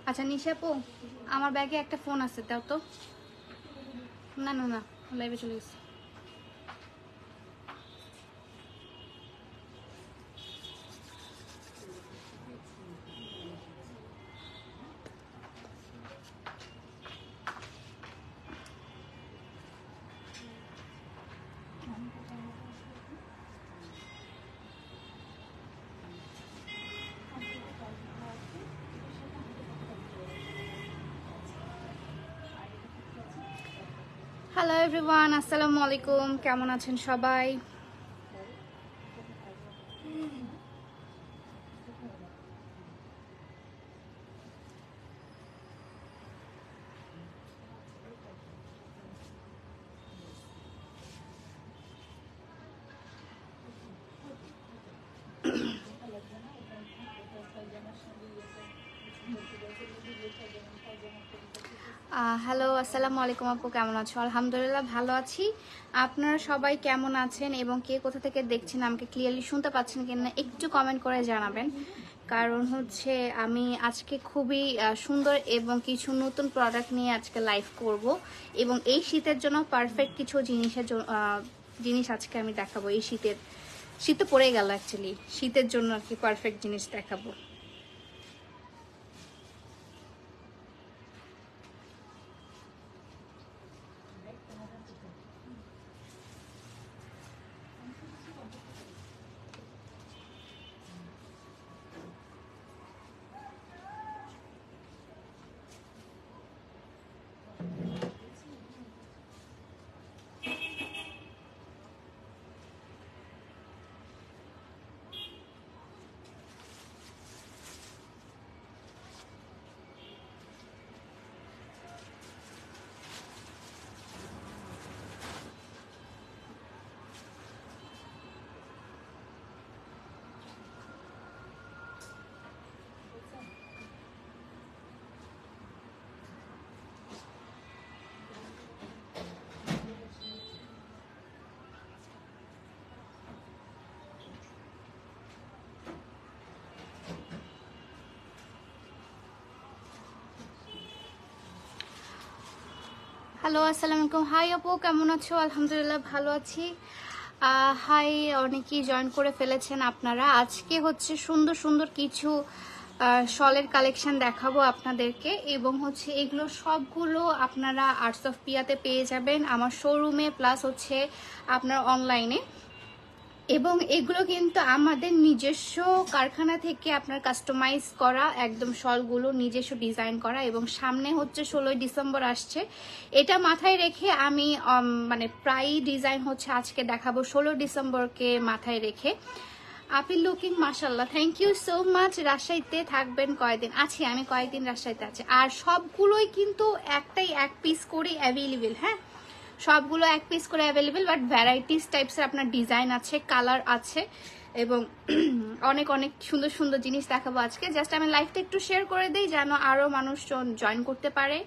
আচ্ছা নিশাপু, আমার ব্যাগে একটা ফোন আছে, দাও তো। না না না, লাইভে চলে গেছে। হ্যালো এভরিওয়ান, আসসালামু আলাইকুম। কেমন আছেন সবাই? হ্যালো, আসসালামু আলাইকুম আপু, কেমন আছো? আলহামদুলিল্লাহ ভালো আছি। আপনারা সবাই কেমন আছেন এবং কে কোথা থেকে দেখছেন, আমাকে ক্লিয়ারলি শুনতে পাচ্ছেন কিনা একটু কমেন্ট করে জানাবেন। কারণ হচ্ছে আমি আজকে খুবই সুন্দর এবং কিছু নতুন প্রোডাক্ট নিয়ে আজকে লাইভ করব এবং এই শীতের জন্য পারফেক্ট কিছু জিনিস আজকে আমি দেখাবো। এই শীতে পড়ে গেল, অ্যাকচুয়ালি শীতের জন্য আর কি পারফেক্ট জিনিস দেখাবো। হ্যালো, আসসালামু আলাইকুম। হাই আপু, কেমন আছো? আলহামদুলিল্লাহ ভালো আছি। হাই, অনেকেই জয়েন করে ফেলেছেন আপনারা। আজকে হচ্ছে সুন্দর সুন্দর কিছু শলের কালেকশন দেখাবো আপনাদেরকে এবং হচ্ছে এগুলো সবগুলো আপনারা আর্টস অফ পিয়াতে পেয়ে যাবেন আমার শোরুমে, প্লাস হচ্ছে আপনার অনলাইনে। এবং এগুলো কিন্তু আমাদের নিজস্ব কারখানা থেকে আপনার কাস্টমাইজ করা, একদম শলগুলো নিজস্ব ডিজাইন করা। এবং সামনে হচ্ছে 16ই ডিসেম্বর আসছে, এটা মাথায় রেখে আমি মানে প্রায় ডিজাইন হচ্ছে আজকে দেখাবো 16 ডিসেম্বরকে মাথায় রেখে। আপনি লুকিং মাশাল্লাহ, থ্যাংক ইউ সো মাচ। রাজশাহীতে থাকবেন কয়েকদিন? আছি, আমি কয়েকদিন রাজশাহীতে আছি। আর সবগুলোই কিন্তু এক পিস করে অ্যাভেলেবেল। হ্যাঁ, সবগুলো এক পিস করে অ্যাভেলেবেল, বাট ভ্যারাইটিস টাইপসের আপনার ডিজাইন আছে, কালার আছে এবং অনেক অনেক সুন্দর সুন্দর জিনিস দেখাবো আজকে। জাস্ট আমি লাইভটা একটু শেয়ার করে দিই যেন আরো মানুষজন জয়েন করতে পারে।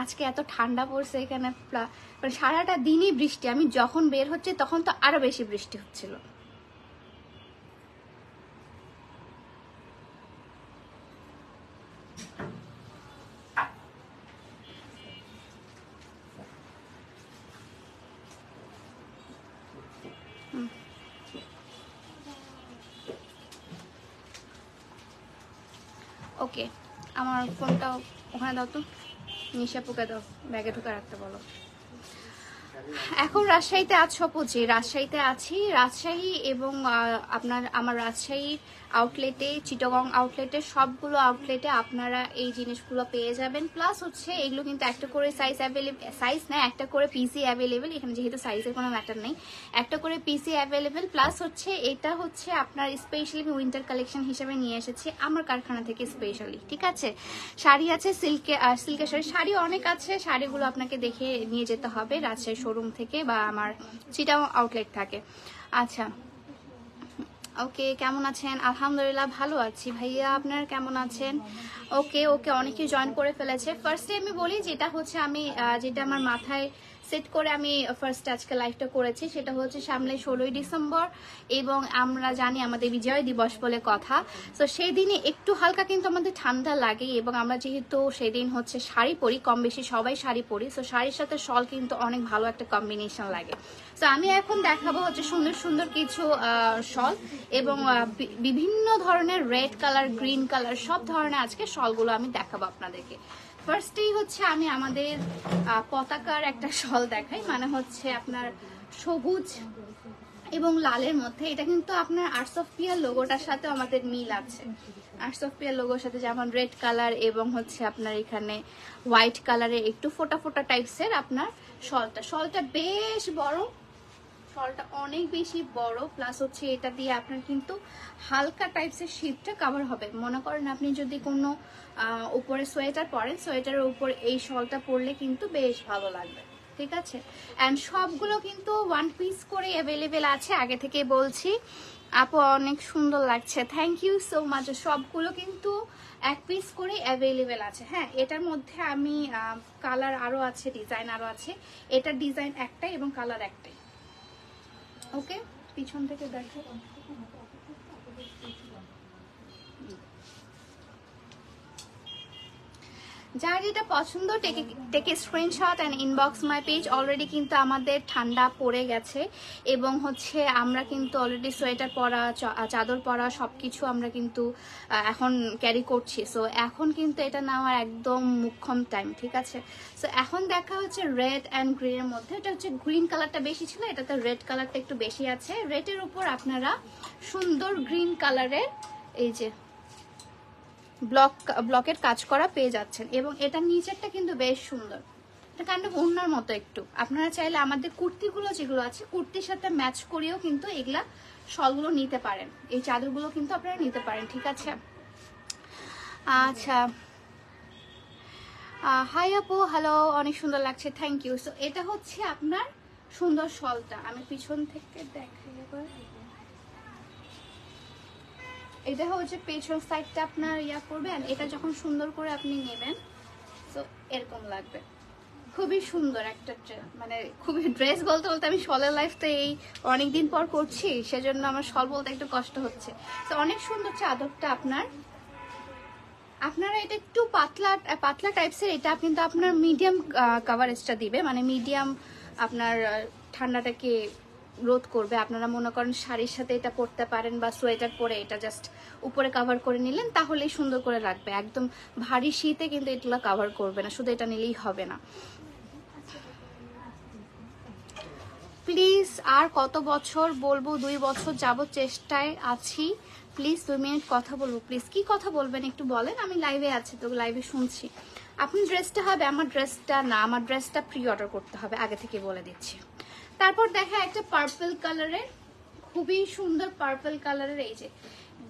আজকে এত ঠান্ডা পড়ছে এখানে, মানে সারাটা দিনই বৃষ্টি। আমি যখন বের হচ্ছে তখন তো আরো বেশি বৃষ্টি হচ্ছিল। ওকে, আমার ফোনটা ওখানে দাও তো, নিশা পোকা দাও, ব্যাগে ঢুকে রাখতে বলো। এখন রাজশাহীতে আছো পুজি? রাজশাহীতে আছি, রাজশাহী এবং আমার রাজশাহীর আউটলেটে, চিটাগং আউটলেটে, সবগুলো আউটলেটে আপনারা এই জিনিসগুলো পেয়ে যাবেন। প্লাস হচ্ছে এগুলো কিন্তু একটা করে সাইজ না, একটা করে পিসি অ্যাভেলেবেল। এখানে যেহেতু সাইজের কোনো ম্যাটার নেই, একটা করে পিসি অ্যাভেলেবেল। প্লাস হচ্ছে এটা হচ্ছে আপনার স্পেশালি উইন্টার কালেকশন হিসেবে নিয়ে এসেছি আমার কারখানা থেকে স্পেশালি। ঠিক আছে, শাড়ি আছে, সিল্কের শাড়ি অনেক আছে। শাড়িগুলো আপনাকে দেখে নিয়ে যেতে হবে রাজশাহী শোরুম থেকে বা আমার চিটাগং আউটলেট থাকে। আচ্ছা, ওকে, কেমন আছেন? আলহামদুলিল্লাহ ভালো আছি ভাইয়া, আপনারা কেমন আছেন? ওকে, অনেকেই জয়েন করে ফেলেছে। ফার্স্টে আমি বলি যেটা হচ্ছে আমি যেটা আমার মাথায় সেট করে আমি ফার্স্ট আজকে লাইভটা করেছি। সেটা হচ্ছে সামনে 16ই ডিসেম্বর এবং আমরা জানি আমাদের বিজয় দিবস বলে কথা। তো সেই দিনে একটু হালকা কিন্তু আমাদের ঠান্ডা লাগে এবং আমরা যেহেতু সেই দিন হচ্ছে শাড়ি পরি, কম বেশি সবাই শাড়ি পরি, সো শাড়ির সাথে শল কিন্তু অনেক ভালো একটা কম্বিনেশন লাগে। তো আমি এখন দেখাবো হচ্ছে সুন্দর সুন্দর কিছু শল এবং বিভিন্ন ধরনের রেড কালার, গ্রিন কালার, সব ধরনের আজকে শলগুলো আমি দেখাবো আপনাদেরকে। ফার্স্টেই হচ্ছে আমি আমাদের পতাকার একটা শল দেখাই, মানে হচ্ছে আপনার সবুজ এবং লালের মধ্যে। এটা কিন্তু আপনার আর্টস অফ পিয়ার লোগোটার সাথে আমাদের মিল আছে। আর্টস অফ পিয়ার লোগোর সাথে যেমন রেড কালার এবং হচ্ছে আপনার এখানে হোয়াইট কালারের একটু ফোটা ফোটা টাইপসের আপনার শলটা বেশ বড়, শলটা অনেক বেশি বড়, প্লাস হচ্ছে এটা দিয়ে আপনার কিন্তু হালকা টাইপসের শীতটা কভার হবে। মনে করেন আপনি যদি কোনো উপরে সোয়েটার পরেন, সোয়েটারের উপর এই শলটা পরলে কিন্তু বেশ ভালো লাগবে, ঠিক আছে। অ্যান্ড সবগুলো কিন্তু 1 পিস করে অ্যাভেলেবেল আছে, আগে থেকে বলছি। আপু অনেক সুন্দর লাগছে, থ্যাংক ইউ সো মাচ। সবগুলো কিন্তু 1 পিস করে অ্যাভেলেবেল আছে। হ্যাঁ, এটার মধ্যে আমি কালার আরও আছে, ডিজাইন আরও আছে। এটার ডিজাইন একটাই এবং কালার একটাই। ওকে, পিছন থেকে দেখো। যার যেটা পছন্দ টেকে screenshot and inbox my page. Already কিন্তু আমাদের ঠান্ডা পড়ে গেছে এবং হচ্ছে আমরা কিন্তু অলরেডি সোয়েটার পরা, চাদর পরা সব কিছু আমরা কিন্তু এখন ক্যারি করছি। সো এখন কিন্তু এটা নেওয়ার একদম মুখ্যম টাইম, ঠিক আছে। সো এখন দেখা হচ্ছে রেড অ্যান্ড গ্রিনের মধ্যে। এটা হচ্ছে গ্রিন কালারটা বেশি ছিল, এটাতে রেড কালারটা একটু বেশি আছে। রেডের উপর আপনারা সুন্দর গ্রিন কালারের এই যে ব্লকের কাজ করা পেয়ে যাচ্ছেন এবং এটা নিচেরটা কিন্তু বেশ সুন্দর, এটা কাইন্ড অফ ওড়নার মতো একটু। আপনারা চাইলে আমাদের কুর্তিগুলো যেগুলো আছে কুর্তির সাথে ম্যাচ করেও কিন্তু এগুলা শলগুলো নিতে পারেন, এই চাদরগুলো কিন্তু আপনারা নিতে পারেন, ঠিক আছে। আচ্ছা, হাই আপু, হ্যালো, অনেক সুন্দর লাগছে, থ্যাংক ইউ। সো এটা হচ্ছে আপনার সুন্দর শলটা, আমি পিছন থেকে দেখাই এবার। এটা হচ্ছে পেছন সাইডটা আপনার করবেন, এটা যখন সুন্দর করে আপনি নেবেন তো এরকম লাগবে। খুবই সুন্দর একটা মানে খুবই ড্রেস বলতে বলতে আমি শলের লাইফ তো এই অনেকদিন পর করছি, সেজন্য আমার শল বলতে একটু কষ্ট হচ্ছে। তো অনেক সুন্দর চাদরটা আপনারা এটা একটু পাতলা টাইপসের, এটা কিন্তু আপনার মিডিয়াম কাভারেজটা দিবে, মানে মিডিয়াম আপনার ঠান্ডাটাকে রোধ করবে। আপনারা মনে করেন শাড়ির সাথে এটা পরতে পারেন বা সোয়েটার পরে এটা জাস্ট উপরে কভার করে নিলেন, তাহলেই সুন্দর করে লাগবে। একদম ভারী শীতে কিন্তু এগুলো কভার করবে না, শুধু এটা নিলেই হবে না। প্লিজ, আর কত বছর বলবো? 2 বছর যাবত চেষ্টায় আছি, প্লিজ 2 মিনিট কথা বলবো। প্লিজ, কি কথা বলবেন একটু বলেন, আমি লাইভে আছি তো, লাইভে শুনছি। আপনার ড্রেসটা হবে, আমার ড্রেসটা না, আমার ড্রেসটা প্রি অর্ডার করতে হবে, আগে থেকে বলে দিচ্ছি। তারপর দেখা একটা পার্পল কালারের, খুবই সুন্দর পার্পল কালারের। এই যে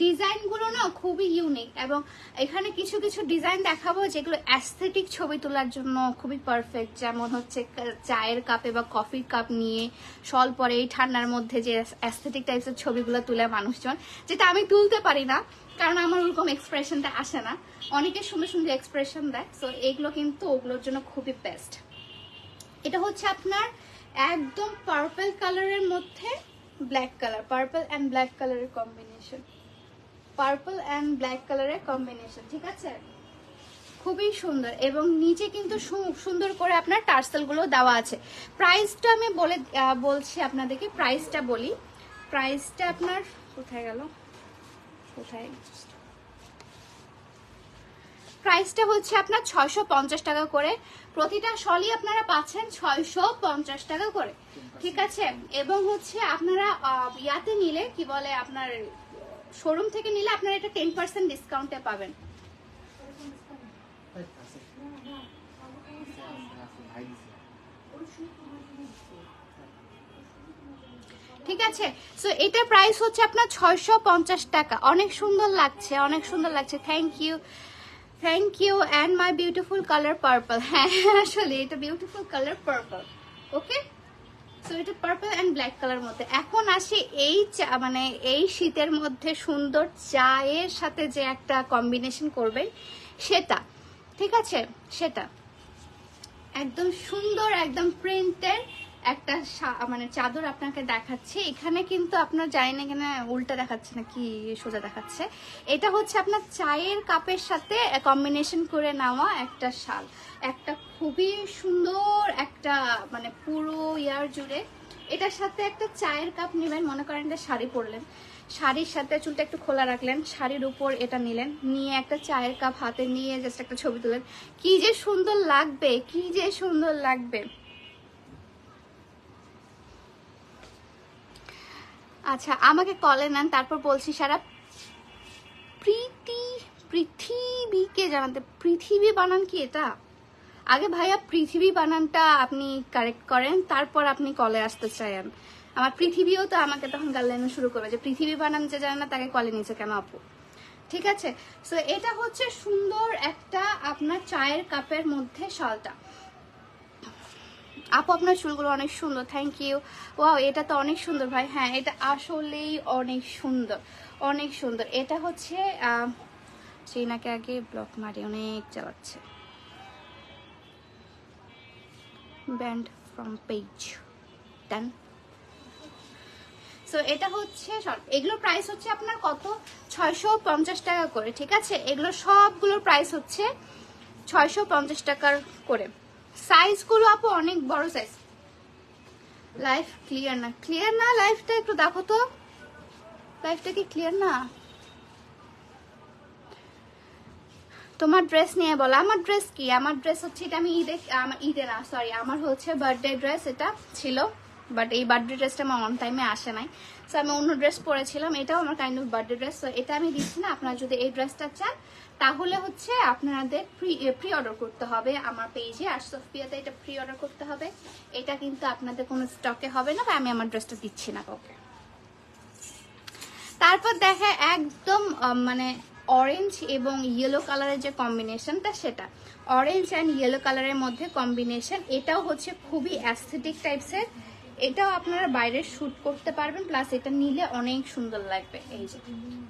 ডিজাইনগুলো না খুবই ইউনিক এবং এখানে কিছু কিছু ডিজাইন দেখাবো যেগুলো অ্যাস্থেটিক ছবি তোলার জন্য খুবই পারফেক্ট। যেমন হচ্ছে চায়ের কাপে বা কফির কাপ নিয়ে শল পরে এই ঠান্ডার মধ্যে যে অ্যাস্থেটিক টাইপসের ছবিগুলো তুলে মানুষজন, যেটা আমি তুলতে পারি না কারণ আমার ওরকম এক্সপ্রেশনটা আসে না। অনেকে সুন্দর সুন্দর এক্সপ্রেশন দেয়, সো এগুলো কিন্তু ওগুলোর জন্য খুবই বেস্ট। এটা হচ্ছে আপনার একদম পার্পল কালারের মধ্যে black colour, purple and black কালারের কম্বিনেশন, পার্পল অ্যান্ড ব্ল্যাক কালারের কম্বিনেশন, ঠিক আছে, খুবই সুন্দর। এবং নিচে কিন্তু সুন্দর করে আপনার টার্সেল গুলো দেওয়া আছে। প্রাইসটা আমি বলছি আপনাদেরকে, প্রাইসটা বলি। প্রাইসটা আপনার কোথায় গেল, প্রাইসটা হচ্ছে আপনার 650 টাকা করে। প্রতিটা শলই আপনারা পাচ্ছেন 650 টাকা করে, ঠিক আছে। এবং হচ্ছে আপনারা ইয়াতে নিলে কি বলে আপনার শোরুম থেকে নিলে আপনারা এটা 10% ডিসকাউন্টে পাবেন। ঠিক আছে, সো এটা প্রাইস হচ্ছে আপনার 650 টাকা। অনেক সুন্দর লাগছে, অনেক সুন্দর লাগছে, thank you, thank you. And my beautiful colour purple, হ্যাঁ আসলে এটা beautiful colour purple, okay. So এটা পার্পল অ্যান্ড ব্ল্যাক কালার মধ্যে। এখন আসি এই মানে এই শীতের মধ্যে সুন্দর চায়ের সাথে যে একটা কম্বিনেশন করবেন সেটা, ঠিক আছে, সেটা একদম সুন্দর একদম প্রিন্টের একটা মানে চাদর আপনাকে দেখাচ্ছি। এখানে কিন্তু আপনার জানি না এখানে উল্টা দেখাচ্ছে না কি সোজা দেখাচ্ছে। এটা হচ্ছে আপনার চায়ের কাপের সাথে কম্বিনেশন করে নেওয়া একটা শাল, একটা খুবই সুন্দর একটা মানে পুরো ইয়ার জুড়ে। এটার সাথে একটা চায়ের কাপ নেবেন, মনে করেন একটা শাড়ি পরলেন, শাড়ির সাথে চুলটা একটু খোলা রাখলেন, শাড়ির উপর এটা নিলেন, নিয়ে একটা চায়ের কাপ হাতে নিয়ে জাস্ট একটা ছবি তুলেন, কি যে সুন্দর লাগবে, কি যে সুন্দর লাগবে। আচ্ছা আমাকে কলে নেন, তারপর বলছি সারা পৃথিবীকে জানাতে। পৃথিবী বানান কি এটা? আগে ভাইয়া পৃথিবী বানানটা আপনি কারেক্ট করেন, তারপর আপনি কলে আসতে চাইেন। আমার পৃথিবীও তো আমাকে তখন গাল্লানো শুরু করবে যে পৃথিবী বানান যে জানে না তাকে কলে নিচে কেন আপু। ঠিক আছে, সো এটা হচ্ছে সুন্দর একটা আপনার চায়ের কাপের মধ্যে শালটা। আপু আপনার চুলগুলো অনেক সুন্দর, থ্যাংক ইউ। ওয়াও এটা তো অনেক সুন্দর ভাই। হ্যাঁ এটা আসলেই অনেক সুন্দর, অনেক সুন্দর। এটা হচ্ছে চীনাকে আগে ব্লক মারি, অনেক চালাচ্ছে। Band from page done. So এটা হচ্ছে এগুলোর প্রাইস হচ্ছে আপনার কত, 650 টাকা করে। ঠিক আছে, এগুলো সবগুলোর প্রাইস হচ্ছে 650 টাকার করে। সাইজগুলো আপু অনেক বড় সাইজ। লাইফ ক্লিয়ার না, ক্লিয়ার না লাইফটা, একটু দেখো তো লাইফটা কি ক্লিয়ার না। তোমার ড্রেস নিয়ে বলো। আমার ড্রেস কি, আমার ড্রেস হচ্ছে এটা আমি ঈদে না সরি আমার হচ্ছে বার্থডে ড্রেস এটা ছিল, বাট এই বার্থডে ড্রেসটা আমার অন টাইমে আসে নাই, সো আমি অন্য ড্রেস পরেছিলাম। এটাও আমার কাইন্ড অফ বার্থডে ড্রেস, তো এটা আমি দিচ্ছি না। আপনারা যদি এই ড্রেসটা চান তাহলে হচ্ছে আপনাদের প্রি অর্ডার করতে হবে আমার পেজে, আর সোফিয়াতে এটা প্রি অর্ডার করতে হবে। এটা কিন্তু আপনাদের কোনো স্টকে হবে না, বা আমি আমার ড্রেসটা দিচ্ছি না কাউকে। তারপর দেখে একদম মানে অরেঞ্জ এবং ইয়েলো কালারের যে কম্বিনেশনটা, সেটা অরেঞ্জ অ্যান্ড ইয়েলো কালারের মধ্যে কম্বিনেশন। এটাও হচ্ছে খুবই অ্যাস্থেটিক টাইপসের, এটাও আপনারা বাইরে শুট করতে পারবেন, প্লাস এটা নিলে অনেক সুন্দর লাগবে। এই যে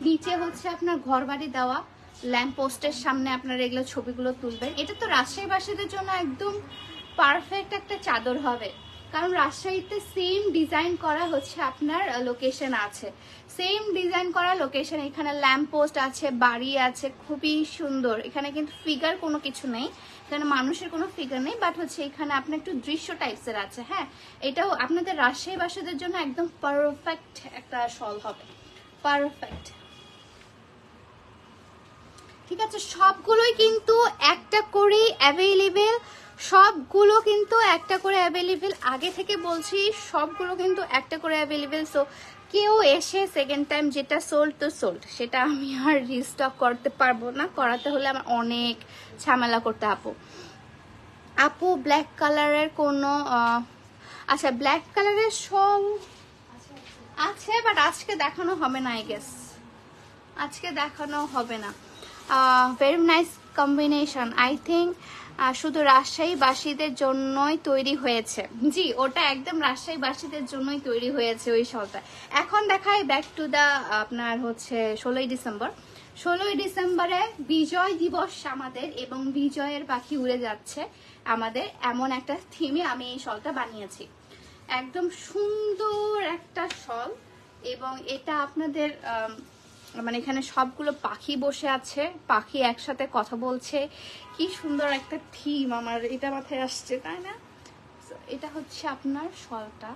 নিচে হচ্ছে আপনার ঘর বাড়ি দেওয়া, ল্যাম্প পোস্টের সামনে আপনারা এগুলো ছবিগুলো তুলবেন। এটা তো রাজশাহীবাসীদের জন্য একদম পারফেক্ট একটা চাদর হবে, কারণ রাজশাহীতে সেম ডিজাইন করা হচ্ছে আপনার লোকেশন আছে, সেম ডিজাইন করা লোকেশন। এখানে ল্যাম্প পোস্ট আছে, বাড়ি আছে, খুবই সুন্দর। এখানে কিন্তু ফিগার কোনো কিছু নেই, এখানে মানুষের কোনো ফিগার নেই, বাট হচ্ছে এখানে আপনার একটু দৃশ্য টাইপসের আছে। হ্যাঁ এটাও আপনাদের রাজশাহীবাসীদের জন্য একদম পারফেক্ট একটা শল হবে, পারফেক্ট। ঠিক আছে, সবগুলোই কিন্তু একটা করেই অ্যাভেলেবেল, সবগুলো কিন্তু একটা করে অ্যাভেলেবেল। আগে থেকে বলছি সবগুলো কিন্তু একটা করে অ্যাভেলেবেল। সো কেউ এসে সেকেন্ড টাইম যেটা সোল্ড তো সোল্ড, সেটা আমি আর রিস্টক করতে পারবো না, করাতে হলে আমার অনেক ঝামেলা করতে। আপু ব্ল্যাক কালারের কোনো আচ্ছা ব্ল্যাক কালারের সব আছে, বাট আজকে দেখানো হবে না, আই গেস আজকে দেখানো হবে না। Very nice combination, I think শুধু রাজশাহীবাসীদের জন্যই তৈরি হয়েছে। জি ওটা একদম রাজশাহীবাসীদের জন্যই তৈরি হয়েছে ওই শলটা। এখন দেখাই ব্যাক টু দা আপনার হচ্ছে 16ই ডিসেম্বর। 16ই ডিসেম্বরে বিজয় দিবস আমাদের, এবং বিজয়ের পাখি উড়ে যাচ্ছে আমাদের, এমন একটা থিমে আমি এই শলটা বানিয়েছি। একদম সুন্দর একটা শল, এবং এটা আপনাদের মানে এখানে সবগুলো পাখি বসে আছে, পাখি একসাথে কথা বলছে, কি সুন্দর একটা থিম আমার এটা মাথায় আসছে, তাই না? এটা হচ্ছে আপনার শলটা,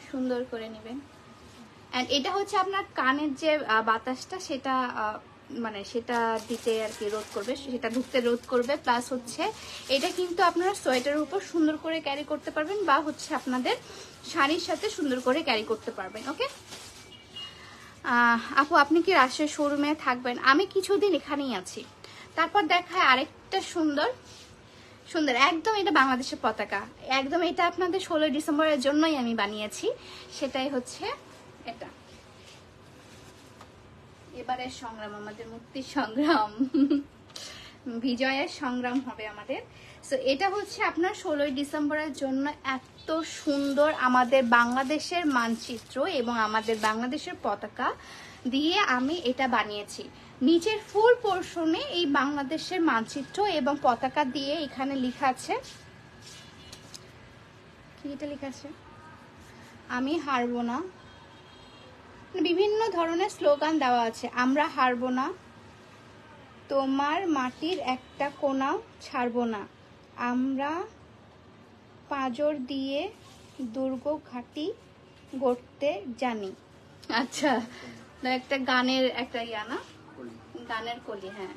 সুন্দর করে নেবেন। এন্ড এটা হচ্ছে আপনার কানের যে বাতাসটা, সেটা মানে সেটা দিতে আর কি রোধ করবে, সেটা ঢুকতে রোধ করবে। প্লাস হচ্ছে এটা কিন্তু আপনারা সোয়েটারের উপর সুন্দর করে ক্যারি করতে পারবেন, বা হচ্ছে আপনাদের শাড়ির সাথে সুন্দর করে ক্যারি করতে পারবেন। ওকে আপু আপনি কি রাজশাহী শোরুমে থাকবেন? আমি কিছুদিন এখানেই আছি। তারপর দেখায় আরেকটা সুন্দর সুন্দর একদম, এটা বাংলাদেশের পতাকা, একদম এটা আপনাদের 16ই ডিসেম্বরের জন্যই আমি বানিয়েছি। সেটাই হচ্ছে এটা, এবারের সংগ্রাম আমাদের, মুক্তির সংগ্রাম বিজয়ের সংগ্রাম হবে আমাদের। সো এটা হচ্ছে আপনার 16ই ডিসেম্বরের জন্য এত এত সুন্দর আমাদের বাংলাদেশের মানচিত্র এবং আমাদের বাংলাদেশের পতাকা দিয়ে আমি এটা বানিয়েছি। নিচের ফুল পোর্শনে এই বাংলাদেশের মানচিত্র এবং পতাকা দিয়ে এখানে লেখা আছে, কি এটা লেখা আছে, আমি হারবো না, বিভিন্ন ধরনের স্লোগান দেওয়া আছে। আমরা হারবো না, তোমার মাটির একটা কোনাও ছাড়বো না, আমরা পাঁজর দিয়ে দুর্গ ঘাঁটি গড়তে জানি। আচ্ছা, একটা গানের একটা না, গানের কলি। হ্যাঁ,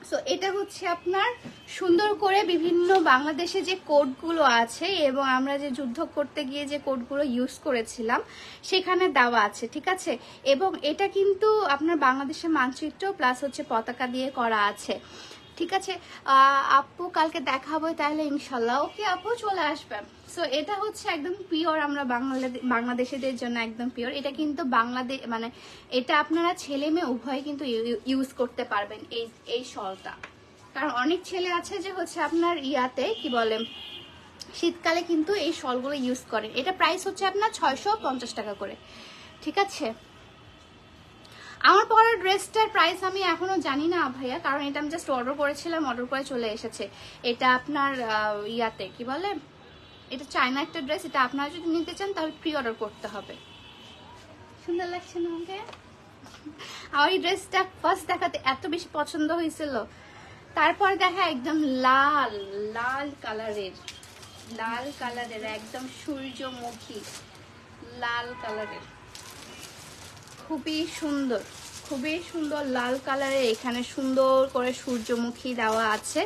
সো এটা হচ্ছে আপনার সুন্দর করে বিভিন্ন বাংলাদেশে যে কোডগুলো আছে এবং আমরা যে যুদ্ধ করতে গিয়ে যে কোডগুলো ইউজ করেছিলাম সেখানে দেওয়া আছে, ঠিক আছে। এবং এটা কিন্তু আপনার বাংলাদেশের মানচিত্র প্লাস হচ্ছে পতাকা দিয়ে করা আছে, ঠিক আছে। আপু কালকে দেখাবো তাহলে ইনশাল্লাহ। ওকে আপু, চলে আসবেন। সো এটা হচ্ছে একদম পিওর, আমরা বাংলাদেশিদের জন্য একদম পিওর। এটা কিন্তু বাংলাদেশ মানে এটা আপনারা ছেলে মেয়ে উভয় কিন্তু ইউজ করতে পারবেন এই শলটা। কারণ অনেক ছেলে আছে যে হচ্ছে আপনার ইয়াতে কি বলে শীতকালে কিন্তু এই শলগুলো ইউজ করেন। এটা প্রাইস হচ্ছে আপনার 650 টাকা করে, ঠিক আছে। আমার পরা ড্রেসটার প্রাইস আমি এখনো জানি না ভাইয়া, কারণ এটা আমি জাস্ট অর্ডার করেছিলাম, অর্ডার করে চলে এসেছে। এটা আপনার ইয়াতে কি বলে, এটা চায়না একটা ড্রেস। এটা আপনারা যদি নিতে চান তাহলে প্রি অর্ডার করতে হবে। সুন্দর লাগছে না আমাকে? আমার এই ড্রেসটা ফার্স্ট দেখাতে এত বেশি পছন্দ হয়েছিল, তারপরে দেখা একদম লাল লাল কালারের একদম সূর্যমুখী লাল কালারের, খুবই সুন্দর লাল কালারের। এখানে সুন্দর করে সূর্যমুখী দেওয়া আছে।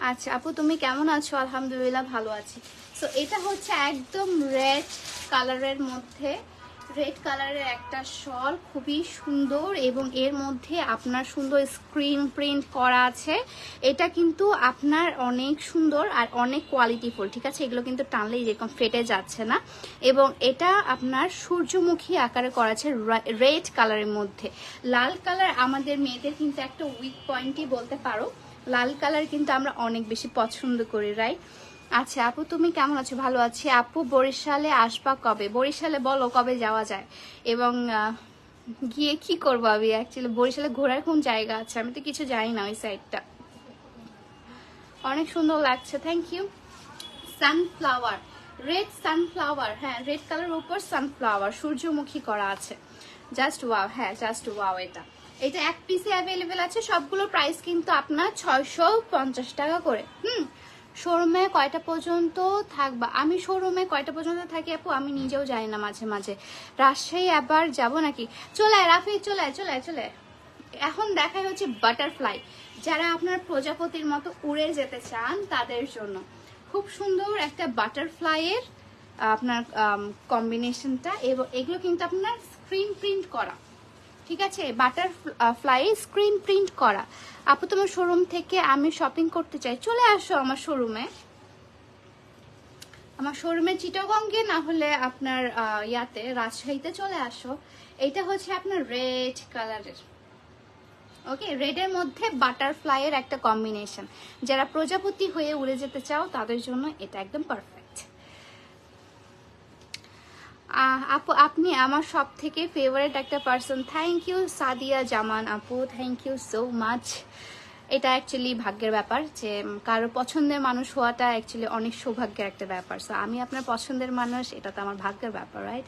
আচ্ছা আপু, তুমি কেমন আছো? আলহামদুলিল্লাহ ভালো আছি। সো এটা হচ্ছে একদম রেড কালারের মধ্যে, রেড কালারের একটা শল, খুবই সুন্দর এবং এর মধ্যে আপনার সুন্দর স্ক্রিন প্রিন্ট করা আছে। এটা কিন্তু আপনার অনেক সুন্দর আর অনেক কোয়ালিটিফুল, ঠিক আছে। এগুলো কিন্তু টানলে এরকম ফেটে যাচ্ছে না। এবং এটা আপনার সূর্যমুখী আকারে করা আছে রেড কালারের মধ্যে। লাল কালার আমাদের মেয়েদের কিন্তু একটা উইক পয়েন্টই বলতে পারো। লাল কালার কিন্তু আমরা অনেক বেশি পছন্দ করি, রাইট? আচ্ছা আপু, তুমি কেমন আছো? ভালো আছি। আপু বরিশালে আসবা কবে? বরিশালে বলো কবে যাওয়া যায় এবং গিয়ে কি করবো আমি। অ্যাকচুয়ালি বরিশালে ঘোরার কোন জায়গা আছে আমি তো কিছু জানি না ওই সাইডটা। অনেক সুন্দর লাগছে, thank you. Sunflower, red sunflower, হ্যাঁ রেড কালারের উপর সানফ্লাওয়ার সূর্যমুখী করা আছে। জাস্ট ওয়াও, হ্যাঁ জাস্ট ওয়াও। এটা এক পিসে অ্যাভেলেবেল আছে। সবগুলো প্রাইস কিন্তু আপনার 650 টাকা করে। শোরুমে কয়টা পর্যন্ত থাকবা? আমি শোরুমে কয়টা পর্যন্ত থাকি আপু আমি নিজেও জানি না। মাঝে মাঝে রাজশাহী আবার যাব নাকি? চলে রাফি, চলে এখন দেখাই হচ্ছে বাটারফ্লাই। যারা আপনার প্রজাপতির মতো উড়ে যেতে চান তাদের জন্য খুব সুন্দর একটা বাটারফ্লাইয়ের আপনার কম্বিনেশনটা। এবং এগুলো কিন্তু আপনার স্ক্রিন প্রিন্ট করা, ঠিক আছে। বাটারফ্লাই স্ক্রিন প্রিন্ট করা। আপু তোমার শোরুম থেকে আমি শপিং করতে চাই, চলে আসো আমার শোরুমে। আমার শোরুমে চিটাগঙ্গে না হলে আপনার ইয়াতে রাজশাহীতে চলে আসো। এটা হচ্ছে আপনার রেড কালারের, ওকে। রেডের মধ্যে বাটারফ্লাইয়ের একটা কম্বিনেশন। যারা প্রজাপতি হয়ে উড়ে যেতে চাও তাদের জন্য এটা একদম পারফেক্ট। আপু আপনি আমার সব থেকে ফেভারিট একটা পার্সন। থ্যাংক ইউ সাদিয়া জামান আপু, থ্যাংক ইউ সো মাচ। এটা অ্যাকচুয়ালি ভাগ্যের ব্যাপার যে কারো পছন্দের মানুষ হওয়াটা অ্যাকচুয়ালি অনেক সৌভাগ্যের একটা ব্যাপার। সো আমি আপনার পছন্দের মানুষ, এটা তো আমার ভাগ্যের ব্যাপার, রাইট?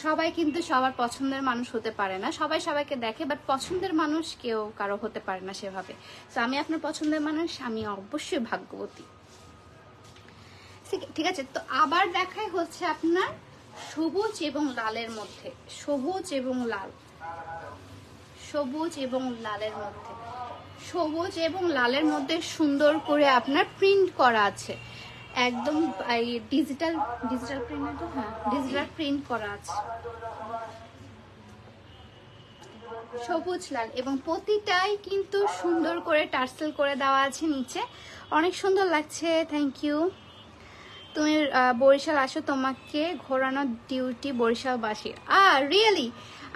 সবাই কিন্তু সবার পছন্দের মানুষ হতে পারে না, সবাই সবাইকে দেখে, বাট পছন্দের মানুষ কেউ কারো হতে পারে না সেভাবে। তো আমি আপনার পছন্দের মানুষ, আমি অবশ্যই ভাগ্যবতী, ঠিক আছে। তো আবার দেখাই হচ্ছে আপনার সবুজ এবং লালের মধ্যে, সবুজ এবং লালের মধ্যে সুন্দর করে আপনার প্রিন্ট করা আছে। একদম ডিজিটাল প্রিন্ট, হ্যাঁ ডিজিটাল প্রিন্ট করা আছে সবুজ লাল। এবং প্রতিটাই কিন্তু সুন্দর করে টার্সেল করে দেওয়া আছে নিচে, অনেক সুন্দর লাগছে। থ্যাংক ইউ তুমি বরিশাল আসো, তোমাকে ঘোরানোর ডিউটি বরিশালবাসীর। রিয়েলি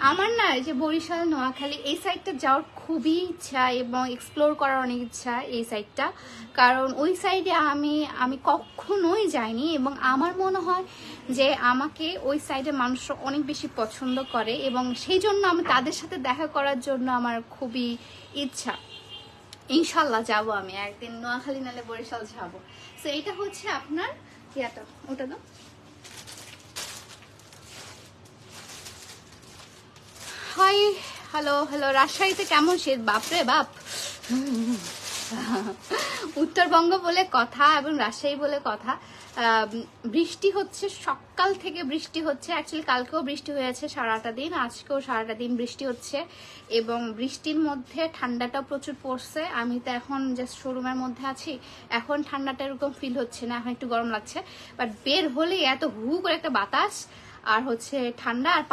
আমার না এই যে বরিশাল নোয়াখালী এই সাইডটা যাওয়ার খুবই ইচ্ছা এবং এক্সপ্লোর করার অনেক ইচ্ছা এই সাইডটা, কারণ ওই সাইডে আমি কখনোই যাইনি এবং আমার মনে হয় যে আমাকে ওই সাইডে মানুষরা অনেক বেশি পছন্দ করে এবং সেই জন্য আমি তাদের সাথে দেখা করার জন্য আমার খুবই ইচ্ছা। ইনশাল্লাহ যাবো আমি একদিন, নোয়াখালী নালে বরিশাল যাবো। তো এটা হচ্ছে আপনার ইয়াটা, ওটা তো হাই হ্যালো হ্যালো। রাজশাহীতে কেমন শীত? বাপরে বাপ, উত্তরবঙ্গ বলে কথা এবং রাজশাহী বলে কথা। বৃষ্টি হচ্ছে, সকাল থেকে বৃষ্টি হচ্ছে। অ্যাকচুয়ালি কালকেও বৃষ্টি হয়েছে সারাটা দিন, আজকেও সারাটা দিন বৃষ্টি হচ্ছে এবং বৃষ্টির মধ্যে ঠান্ডাটা প্রচুর পড়ছে। আমি তো এখন জাস্ট শোরুমের মধ্যে আছি, এখন ঠান্ডাটা এরকম ফিল হচ্ছে না, এখন একটু গরম লাগছে। বাট বের হলেই এত হু করে একটা বাতাস আর হচ্ছে ঠান্ডা, আর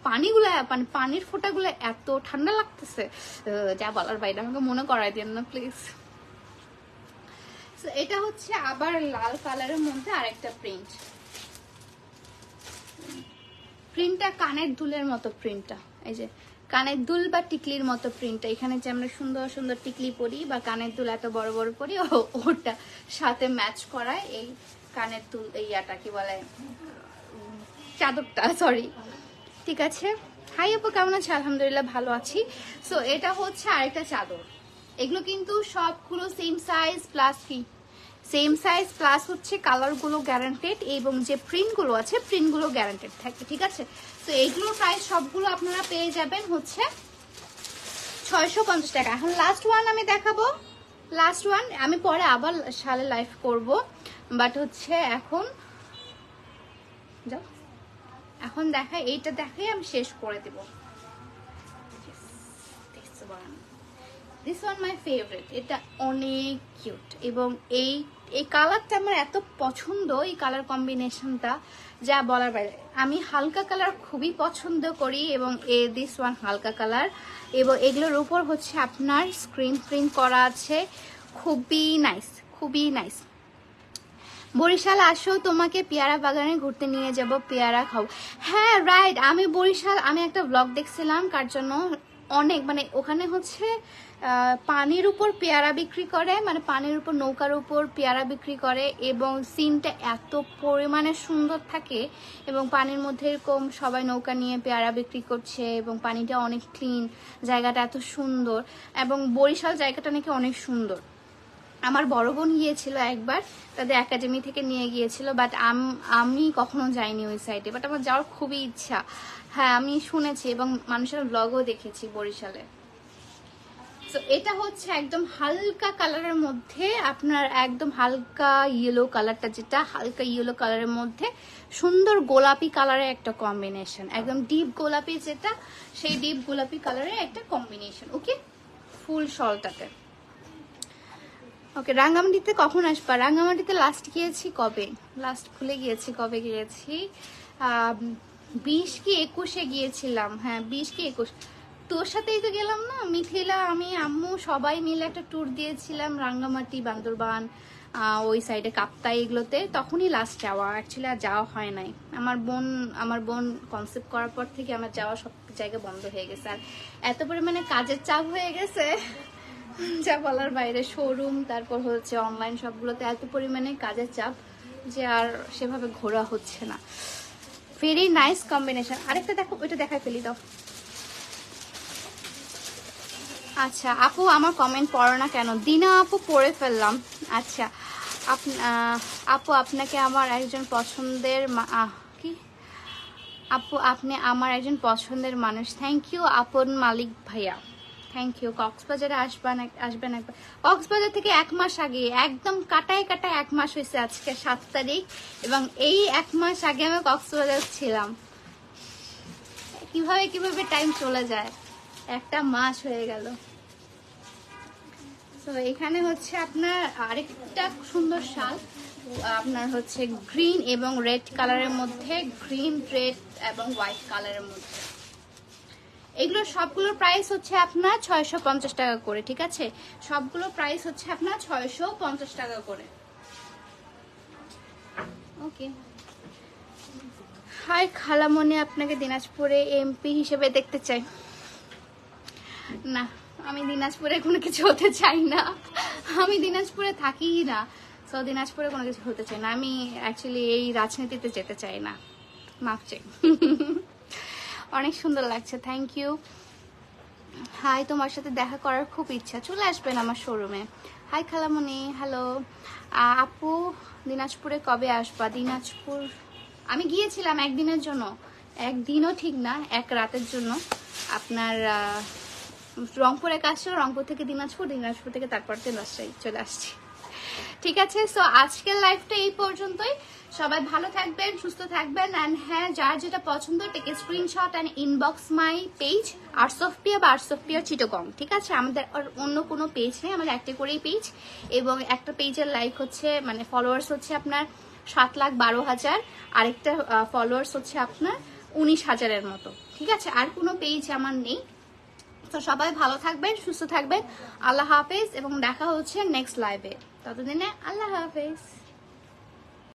পানিগুলো মানে পানির ফোঁটাগুলো এত ঠান্ডা লাগতেছে, যা বলার বাইরে। আমাকে মনে করাই দেন না প্লিজ। এটা হচ্ছে আবার লাল কালারের মধ্যে আরেকটা প্রিন্টটা কানের দুলের মতো প্রিন্টটা, এই যে কানের দুল বা টিকলির মতো প্রিন্টটা। এখানে যে আমরা সুন্দর সুন্দর টিকলি পরি বা কানের দুল এত বড় বড় পরি, ওটা সাথে ম্যাচ করায় এই কানের দুল, ইয়াটা কি বলে, চাদরটা, সরি। ঠিক আছে, হাই আপু কেমন আছে? আলহামদুলিল্লাহ ভালো আছি। সো এটা হচ্ছে আরেকটা চাদর। এগুলো কিন্তু সবগুলো সেম সাইজ প্লাস কি সেম সাইজ প্লাস হচ্ছে কালারগুলো গ্যারান্টেড এবং যে প্রিন্টগুলো আছে প্রিন্টগুলো গ্যারান্টেড থাকে। ঠিক আছে, তো এইগুলোর প্রাইস সবগুলো আপনারা পেয়ে যাবেন হচ্ছে 650 টাকা। এখন লাস্ট ওয়ান আমি দেখাবো, লাস্ট ওয়ান আমি পরে আবার সালে লাইভ করব, বাট হচ্ছে এখন দেখাই, এইটা দেখাই আমি শেষ করে দেব। দিস ওয়ান মাই ফেভারিট, এটা অনেক কিউট এবং এই কালারটা আমার এত পছন্দ, এই কালার কম্বিনেশনটা যা বলার বাইরে। আমি হালকা কালার খুবই পছন্দ করি এবং দিস ওয়ান হালকা কালার এবং এগুলোর উপর হচ্ছে আপনার স্ক্রিন প্রিন্ট করা আছে, খুবই নাইস, খুবই নাইস। বরিশাল আসো, তোমাকে পেয়ারা বাগানে ঘুরতে নিয়ে যাব, পেয়ারা খাও। হ্যাঁ রাইট, আমি বরিশাল, আমি একটা ব্লগ দেখছিলাম, কার জন্য অনেক মানে ওখানে হচ্ছে পানির উপর পেয়ারা বিক্রি করে, মানে পানির উপর নৌকার উপর পেয়ারা বিক্রি করে এবং সিনটা এত পরিমাণে সুন্দর থাকে এবং পানির মধ্যে এরকম সবাই নৌকা নিয়ে পেয়ারা বিক্রি করছে এবং পানিটা অনেক ক্লিন, জায়গাটা এত সুন্দর এবং বরিশাল জায়গাটা নাকি অনেক সুন্দর। আমার বড় বোন গিয়েছিল একবার, তাদের একাডেমি থেকে নিয়ে গিয়েছিল, বাট আমি কখনো যাইনি ওই সাইডে, বাট আমার যাওয়ার খুবই ইচ্ছা। হ্যাঁ আমি শুনেছি এবং মানুষের ব্লগও দেখেছি বরিশালে। তো এটা হচ্ছে একদম হালকা কালারের মধ্যে, আপনার একদম হালকা ইয়েলো কালারটা, যেটা হালকা ইয়েলো কালারের মধ্যে সুন্দর গোলাপি কালারের একটা কম্বিনেশন, একদম ডিপ গোলাপি যেটা, সেই ডিপ গোলাপি কালারের একটা কম্বিনেশন। ওকে, ফুল শলটাতে। ওকে, রাঙ্গামাটিতে কখন আসবা? রাঙ্গামাটিতে লাস্ট গিয়েছি কবে, লাস্ট ভুলে গিয়েছি কবে গিয়েছি, 20 কি 21-এ গিয়েছিলাম। হ্যাঁ 20 কি 21, তোর সাথেই তো গেলাম না, মিথিলা, আমি, আম্মু সবাই মিলে একটা ট্যুর দিয়েছিলাম রাঙ্গামাটি, বান্দরবান, ওই সাইডে কাপ্তাই, এগুলোতে তখনই লাস্ট যাওয়া। অ্যাকচুয়ালি আর যাওয়া হয় নাই। আমার বোন কনসেপ্ট করার পর থেকে আমার যাওয়া সব জায়গা বন্ধ হয়ে গেছে, আর এত পরিমাণে কাজের চাপ হয়ে গেছে যা বলার বাইরে। শোরুম, তারপর হচ্ছে অনলাইন সবগুলোতে এত পরিমাণে কাজের চাপ যে আর সেভাবে ঘোরা হচ্ছে না। Very nice combination. আরেকটা দেখো, ওইটা দেখাই ফেলি দাও। আচ্ছা আপু আমার কমেন্ট পড়ো না কেন? দিনা আপু পড়ে ফেললাম। আচ্ছা আপু আপনাকে আমার একজন পছন্দের কি আপু, আপনি আমার একজন পছন্দের মানুষ। থ্যাংক ইউ আপন মালিক ভাইয়া, থ্যাংক ইউ। কক্সবাজারে আসবেন একবার। কক্সবাজার থেকে 1 মাস আগে, একদম কাটায় 1 মাস হয়েছে, আজকে 7 তারিখ, এবং এই 1 মাস আগে আমি কক্সবাজার ছিলাম। কিভাবে টাইম চলে যায়, একটা মাস হয়ে গেল। তো এখানে হচ্ছে আপনার আরেকটা সুন্দর শাল, আপনার হচ্ছে গ্রিন এবং রেড কালারের মধ্যে, গ্রিন, রেড এবং হোয়াইট কালারের মধ্যে। এগুলো সবগুলোর প্রাইস হচ্ছে আপনার 650 টাকা করে। ঠিক আছে, সবগুলো প্রাইস হচ্ছে আপনার 650 টাকা করে। ওকে। হাই খালামণি, আপনাকে দিনাজপুরে এমপি হিসেবে দেখতে চাই। না, আমি দিনাজপুরে কোনো কিছু হতে চাই না, আমি দিনাজপুরে থাকিই না, তো দিনাজপুরে কোনো কিছু হতে চাই না। আমি অ্যাকচুয়ালি এই রাজনীতিতে যেতে চাই না, মাফ চাই। অনেক সুন্দর লাগছে, থ্যাংক ইউ। হাই, তোমার সাথে দেখা করার খুব ইচ্ছা, চলে আসবেন আমার শোরুমে। হাই খালামণি, হ্যালো আপু, দিনাজপুরে কবে আসবা? দিনাজপুর আমি গিয়েছিলাম একদিনের জন্য, একদিনও ঠিক না, এক রাতের জন্য। আপনার রংপুরে কাজ ছিল, রংপুর থেকে দিনাজপুর, দিনাজপুর থেকে তারপর দিন রাজশাহী চলে আসছি। ঠিক আছে, সো আজকের লাইভটা এই পর্যন্তই। সবাই ভালো থাকবেন, সুস্থ থাকবেন, অ্যান্ড হ্যাঁ, যার যেটা পছন্দ take screenshot and inbox my page arts of Piya বা আর্টস অফ পিয়া চিটাগং। ঠিক আছে, আমাদের আর অন্য কোনো পেজ নেই, আমাদের একটা করেই পেজ, এবং একটা পেজের লাইক হচ্ছে মানে ফলোয়ার্স হচ্ছে আপনার 7,12,000, আরেকটা ফলোয়ার্স হচ্ছে আপনার 19,000-এর মতো। ঠিক আছে, আর কোনো পেজ আমার নেই। তো সবাই ভালো থাকবেন, সুস্থ থাকবেন, আল্লাহ হাফেজ, এবং দেখা হচ্ছে নেক্সট লাইভে। ততদিনে আল্লাহ হাফেজ।